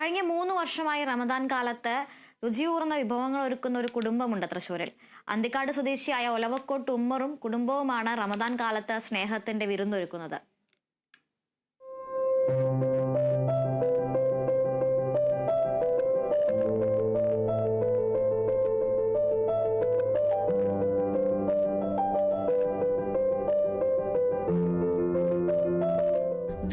കഴിഞ്ഞ 3 വർഷമായി റമദാൻ കാലത്ത് രുചിയൂർന്ന വിഭവങ്ങൾ ഒരുക്കുന്ന ഒരു കുടുംബമുണ്ട് തൃശ്ശൂരിൽ. അന്തിക്കാട് സ്വദേശിയായ ഒലവക്കോട്ട് ഉമ്മറും കുടുംബവുമാണ് റമദാൻ കാലത്ത് സ്നേഹത്തിന്റെ വിരുന്നൊരുക്കുന്നത്.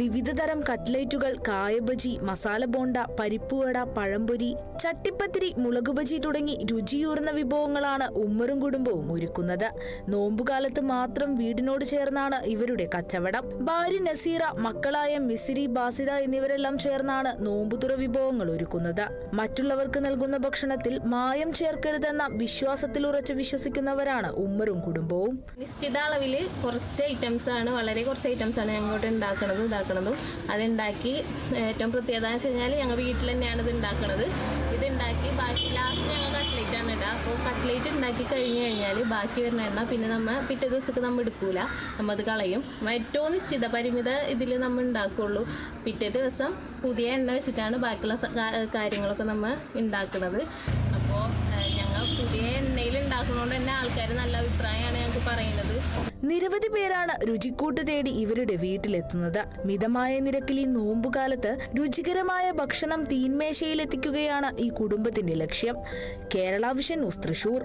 വിവിധതരം കട്ട്ലേറ്റുകൾ, കായബജി, മസാല ബോണ്ട, പരിപ്പുവട, പഴംപൊരി, ചട്ടിപ്പത്തിരി, മുളകുബജി തുടങ്ങി രുചിയൂർന്ന വിഭവങ്ങളാണ് ഉമ്മറും കുടുംബവും ഒരുക്കുന്നത്. നോമ്പുകാലത്ത് മാത്രം വീടിനോട് ചേർന്നാണ് ഇവരുടെ കച്ചവടം. ഭാര്യ നസീറ, മക്കളായ മിസിരി, ബാസിത എന്നിവരെല്ലാം ചേർന്നാണ് നോമ്പുതുറ വിഭവങ്ങൾ ഒരുക്കുന്നത്. മറ്റുള്ളവർക്ക് നൽകുന്ന ഭക്ഷണത്തിൽ മായം ചേർക്കരുതെന്ന വിശ്വാസത്തിൽ ഉറച്ചു വിശ്വസിക്കുന്നവരാണ് ഉമ്മറും കുടുംബവും. നിശ്ചിത അളവിൽ കുറച്ച് ഐറ്റംസ് ആണ്, വളരെ കുറച്ച് ഐറ്റംസ് ആണ് ഞങ്ങോട്ട് ഉണ്ടാക്കുന്നതും അതുണ്ടാക്കി ഏറ്റവും പ്രത്യേകത എന്ന് വെച്ച് കഴിഞ്ഞാൽ ഞങ്ങൾ വീട്ടിൽ തന്നെയാണ് ഇത് ഉണ്ടാക്കുന്നത്. ഇതുണ്ടാക്കി ബാക്കി ലാസ്റ്റ് ഞങ്ങൾ കട്ട്ലേറ്റ് ആണ് ഇടുക. അപ്പോൾ കട്ട്ലേറ്റ് ഉണ്ടാക്കി കഴിഞ്ഞ് കഴിഞ്ഞാൽ ബാക്കി വരുന്ന എണ്ണ പിന്നെ നമ്മൾ പിറ്റേ ദിവസത്തേക്ക് നമ്മൾ എടുക്കൂല, നമ്മൾ അത് കളയും. ഏറ്റവും നിശ്ചിത പരിമിത ഇതിൽ നമ്മൾ ഉണ്ടാക്കുള്ളൂ. പിറ്റേ ദിവസം പുതിയ എണ്ണ വെച്ചിട്ടാണ് ബാക്കിയുള്ള കാര്യങ്ങളൊക്കെ നമ്മൾ ഉണ്ടാക്കുന്നത്. അപ്പോൾ ഞങ്ങൾ പുതിയ എണ്ണയിൽ ഉണ്ടാക്കുന്നതുകൊണ്ട് തന്നെ ആൾക്കാർ നല്ല അഭിപ്രായമാണ് ഞങ്ങൾക്ക് പറയുന്നത്. നിരവധി പേരാണ് രുചിക്കൂട്ട് തേടി ഇവരുടെ വീട്ടിലെത്തുന്നത്. മിതമായ നിരക്കിൽ ഈ നോമ്പുകാലത്ത് രുചികരമായ ഭക്ഷണം തീന്മേശയിൽ എത്തിക്കുകയാണ് ഈ കുടുംബത്തിന്റെ ലക്ഷ്യം. Kerala vision news, Thrissur.